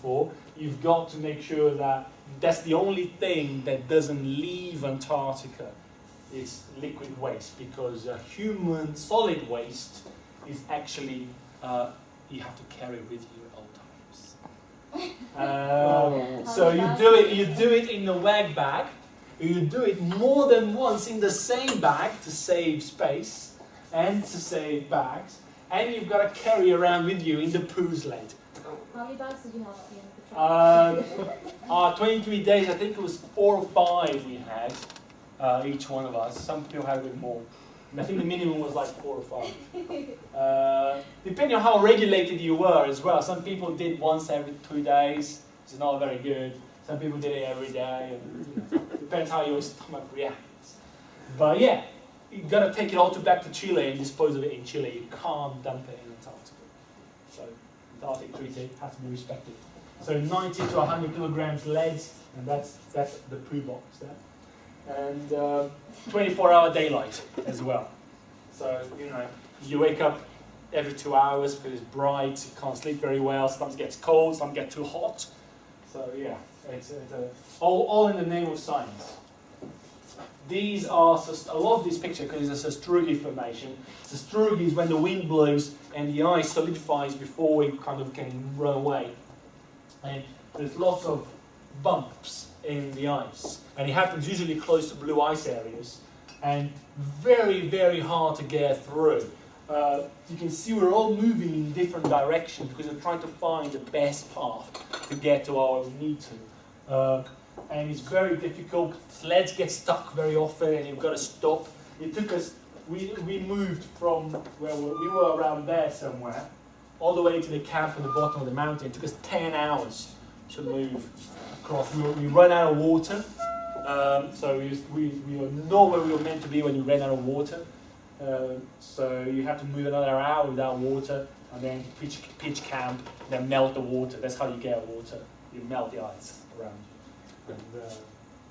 before, you've got to make sure that that's the only thing that doesn't leave Antarctica is liquid waste, because human solid waste is actually you have to carry with you at all times. So you do it in the wag bag. You do it more than once in the same bag to save space and to save bags, and you've got to carry around with you in the poo sled. How many bags did you have at the end of the trip? 23 days, I think it was 4 or 5 we had, each one of us. Some people had a bit more. I think the minimum was like 4 or 5. Depending on how regulated you were as well. Some people did once every 2 days, which is not very good. Some people did it every day. And, depends how your stomach reacts. But yeah, you've got to take it all back to Chile and dispose of it in Chile. You can't dump it in Antarctica. So Antarctic Treaty has to be respected. So 90 to 100 kilograms lead, and that's the poo box there. And 24-hour daylight as well. So, you wake up every 2 hours because it's bright, you can't sleep very well, sometimes it gets cold, sometimes it gets too hot. So yeah, it's all in the name of science. These are, I love this picture because it's a sastrugi formation. Sastrugi is when the wind blows and the ice solidifies before it kind of can run away. And there's lots of bumps in the ice. And it happens usually close to blue ice areas. And very, very hard to get through. You can see we're all moving in different directions because we're trying to find the best path to get to where we need to. And it's very difficult. Sleds get stuck very often and you've got to stop. It took us, we moved from where we were around there somewhere, all the way to the camp at the bottom of the mountain. It took us 10 hours to move across. We ran out of water. So we know where we were meant to be when we ran out of water. So you have to move another hour without water, and then pitch camp, then melt the water. That's how you get water. You melt the ice around you. And,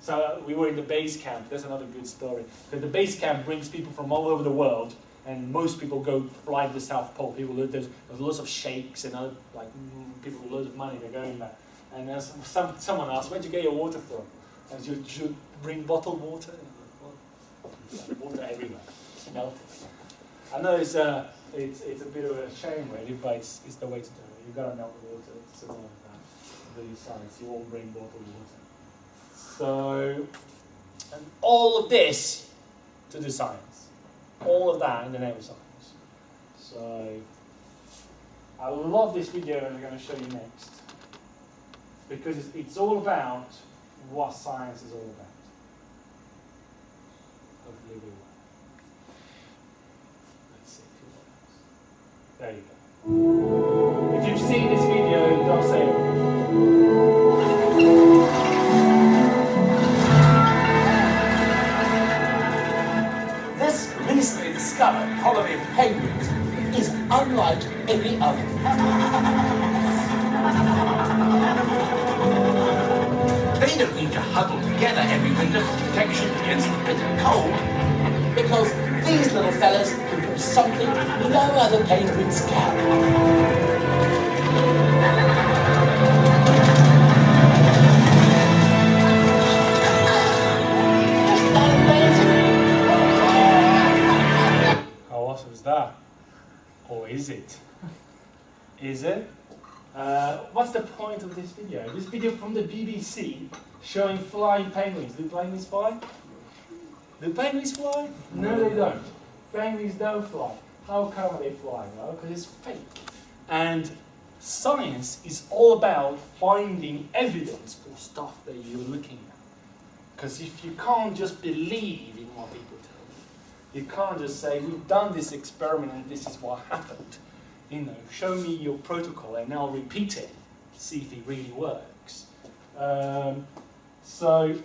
so we were in the base camp. That's another good story. Because the base camp brings people from all over the world, and most people go fly to the South Pole. There's lots of sheikhs and other people with loads of money. They're going there. And someone asked, "Where'd you get your water from?" And you should bring bottled water. Water everywhere. Melted. I know it's a bit of a shame really, but it's the way to do it. You've got to melt the water. It's something like that. Do science. You won't bring bottled water. So, and all of this to do science. All of that in the name of science. So, I love this video that I'm going to show you next, because it's all about what science is all about. Hopefully we will. There you go. If you've seen this video, don't say it. This recently discovered colony of penguins is unlike any other. They don't need to huddle together every winter for protection against the bitter cold, because these little fellas can do something no other penguins can. How awesome is that? Or is it? Is it? What's the point of this video? This video from the BBC showing flying penguins. Do penguins fly? Do penguins fly? No, they don't. Penguins don't fly. How come they fly? Well, because it's fake. And science is all about finding evidence for stuff that you're looking at. Because if you can't just believe in what people tell you can't just say, we've done this experiment and this is what happened. Show me your protocol and I'll repeat it, see if it really works. So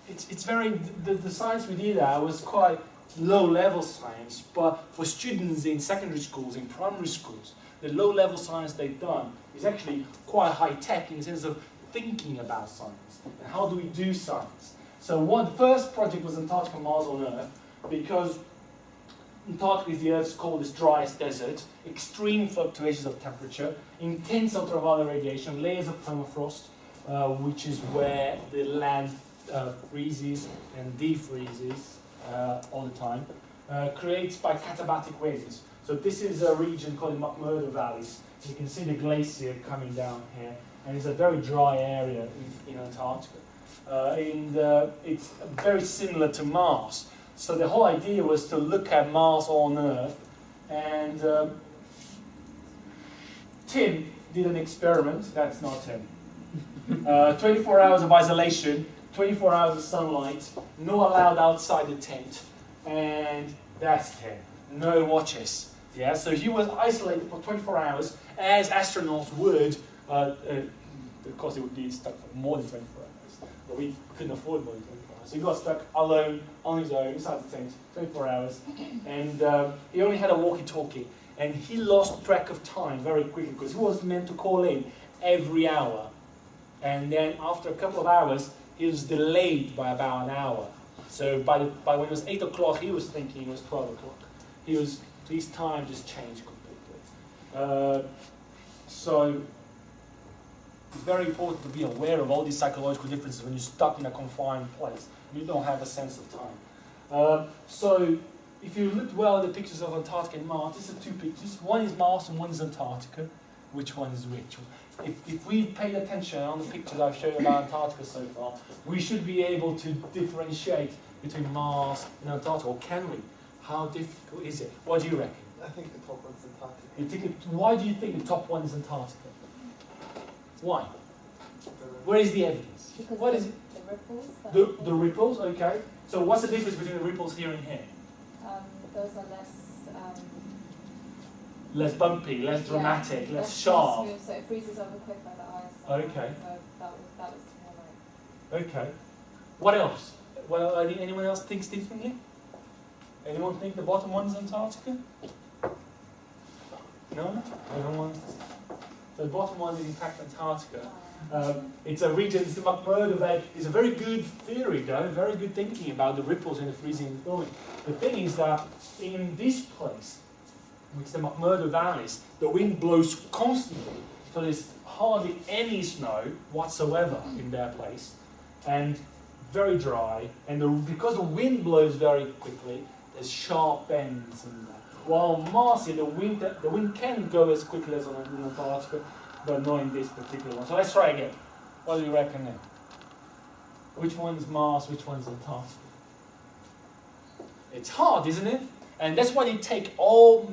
it's very, the science we did there was quite low-level science, but for students in secondary schools, in primary schools, the low-level science they've done is actually quite high-tech in the sense of thinking about science and how do we do science. So the first project was Antarctica, Mars on Earth, because Antarctica is the Earth's coldest, driest desert, extreme fluctuations of temperature, intense ultraviolet radiation, layers of permafrost, which is where the land freezes and defreezes all the time, creates by katabatic winds. So this is a region called the McMurdo Valleys. You can see the glacier coming down here, and it's a very dry area in Antarctica. It's very similar to Mars. So the whole idea was to look at Mars on Earth, and Tim did an experiment. That's not Tim. 24 hours of isolation, 24 hours of sunlight, no allowed outside the tent, and that's Tim. No watches. Yeah, so he was isolated for 24 hours, as astronauts would. Of course, they would be stuck for more than 24 hours, but we couldn't afford more than 24 hours. So he got stuck alone, on his own, inside the tent, 24 hours, and he only had a walkie-talkie, and he lost track of time very quickly, because he was meant to call in every hour, and then after a couple of hours, he was delayed by about an hour. So by when it was 8 o'clock, he was thinking it was 12 o'clock. His time just changed completely. So it's very important to be aware of all these psychological differences when you're stuck in a confined place. You don't have a sense of time. So if you look well at the pictures of Antarctica and Mars, these are two pictures. One is Mars and one is Antarctica. Which one is which? If we've paid attention on the pictures I've shown about Antarctica so far, we should be able to differentiate between Mars and Antarctica, or can we? How difficult is it? What do you reckon? I think the top one's Antarctica. Why do you think the top one is Antarctica? Why? Where is the evidence? Because what is it? The ripples. The ripples, okay. So what's the difference between the ripples here and here? Those are less bumpy, less dramatic, less sharp. Smooth, so it freezes over quick by the ice. Okay. So that was more like. Okay. What else? Well, anyone else thinks differently? Anyone think the bottom one's Antarctica? No? Everyone? So the bottom one is in fact Antarctica. It's a region, it's the McMurdo Valley. It's a very good theory, though, very good thinking about the ripples in the freezing and thawing. The thing is that in this place, which is the McMurdo Valleys, the wind blows constantly. So there's hardly any snow whatsoever in their place, and very dry. And because the wind blows very quickly, there's sharp bends and that. While Mars, the wind can go as quickly as on Antarctica, but not in this particular one. So let's try again. What do you reckon then? Which one's Mars, which one's Antarctica? It's hard, isn't it? And that's why they take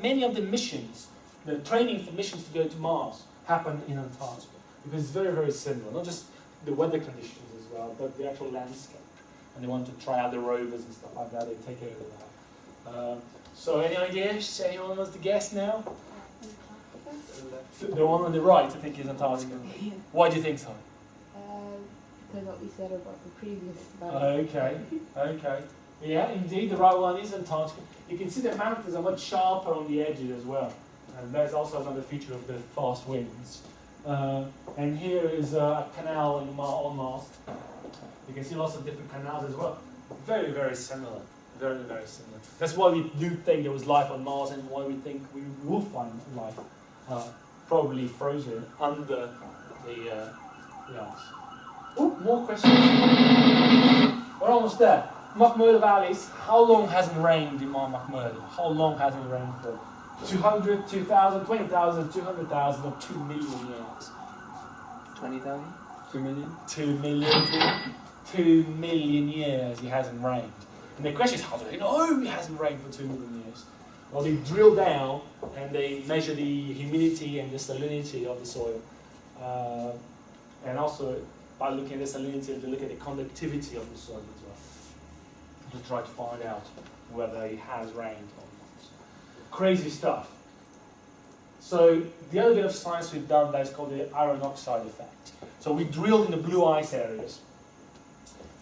many of the missions, the training for missions to go to Mars happen in Antarctica. Because it's very, very similar. Not just the weather conditions as well, but the actual landscape. And they want to try out the rovers and stuff like that. They take over that. So any ideas? Anyone wants to guess now? The one on the right, I think, is Antarctica. Why do you think so? Because what we said about the previous. Okay. Yeah, indeed, the right one is Antarctica. You can see the mountains are much sharper on the edges as well. And that's also another feature of the fast winds. And here is a canal on Mars. You can see lots of different canals as well. Very, very similar. Very, very similar. That's why we do think there was life on Mars, and why we think we will find life probably frozen under the ice. Oh, more questions? We're almost there. McMurdo Valleys, how long hasn't rained in Mount McMurdo? How long hasn't it rained for? 200, 2,000, 20,000, 200,000, or 2 million years? 20,000? 2 million? 2 million. 2 million years it hasn't rained. And the question is, how do they know it hasn't rained for 2 million years? Well, they drill down and they measure the humidity and the salinity of the soil. And also, by looking at the salinity, they look at the conductivity of the soil as well, to try to find out whether it has rained or not. Crazy stuff. So the other bit of science we've done that is called the iron oxide effect. So we drilled in the blue ice areas.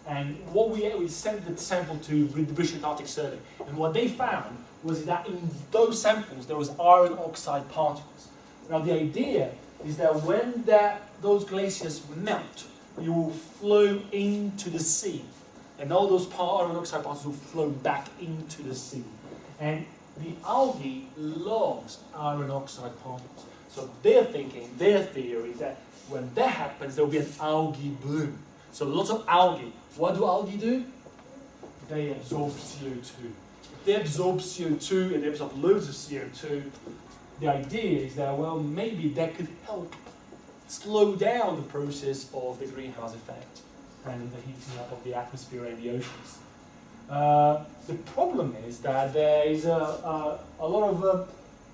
And what we sent the sample to the British Antarctic Survey. And what they found was that in those samples there was iron oxide particles. Now the idea is that when those glaciers melt, you will flow into the sea. And all those iron oxide particles will flow back into the sea. And the algae loves iron oxide particles. So they're thinking, their theory is that when that happens, there will be an algae bloom. So lots of algae. What do algae do? They absorb CO2. If they absorb CO2 and they absorb loads of CO2, the idea is that, well, maybe that could help slow down the process of the greenhouse effect and the heating up of the atmosphere and the oceans. The problem is that there is a lot of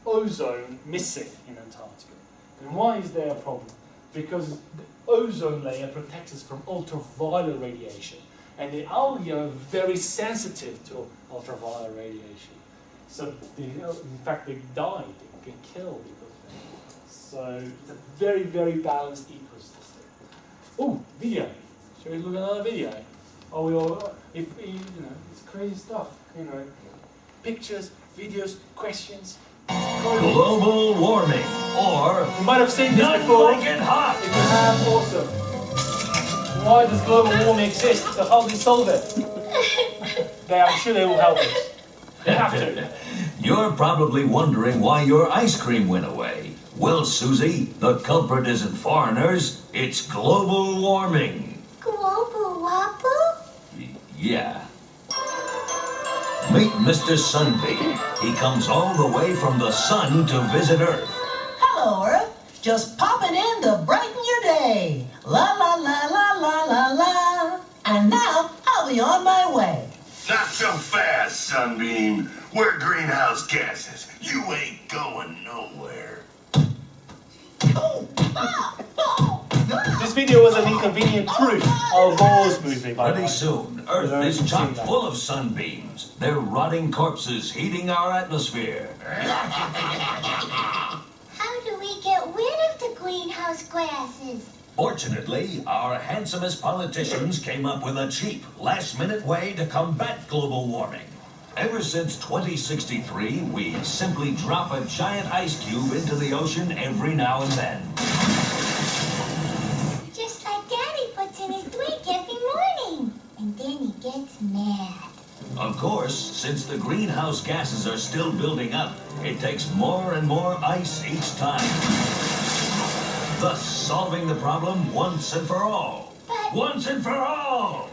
ozone missing in Antarctica. And why is there a problem? Because the ozone layer protects us from ultraviolet radiation. And the algae are very sensitive to ultraviolet radiation. So, in fact, they die, they get killed because of it. So, it's a very, very balanced ecosystem. Oh, video. Shall we look at another video? Oh, it's crazy stuff. Pictures, videos, questions. Global warming, or You might have seen this none before. like it hot. If you have, awesome. Why does global warming exist? So how do we solve it? I'm sure they will help us. They have to. You're probably wondering why your ice cream went away. Well, Susie, the culprit isn't foreigners, it's global warming. Global wobble? Yeah. Meet Mr. Sunbeam. He comes all the way from the sun to visit Earth. Hello, Earth. Just popping in to brighten your day. La la la la la la la. And now I'll be on my way. Not so fast, Sunbeam. We're greenhouse gases. You ain't going nowhere. This video was an inconvenient proof of Oz movie, by the Pretty way. soon, Earth Yeah, is I've chock seen that. full of sunbeams. They're rotting corpses heating our atmosphere. How do we get rid of the greenhouse gases? Fortunately, our handsomest politicians came up with a cheap, last-minute way to combat global warming. Ever since 2063, we simply drop a giant ice cube into the ocean every now and then. Just like Daddy puts in his drink every morning. And then he gets mad. Of course, since the greenhouse gases are still building up, it takes more and more ice each time. Thus, solving the problem once and for all. But Once and for all!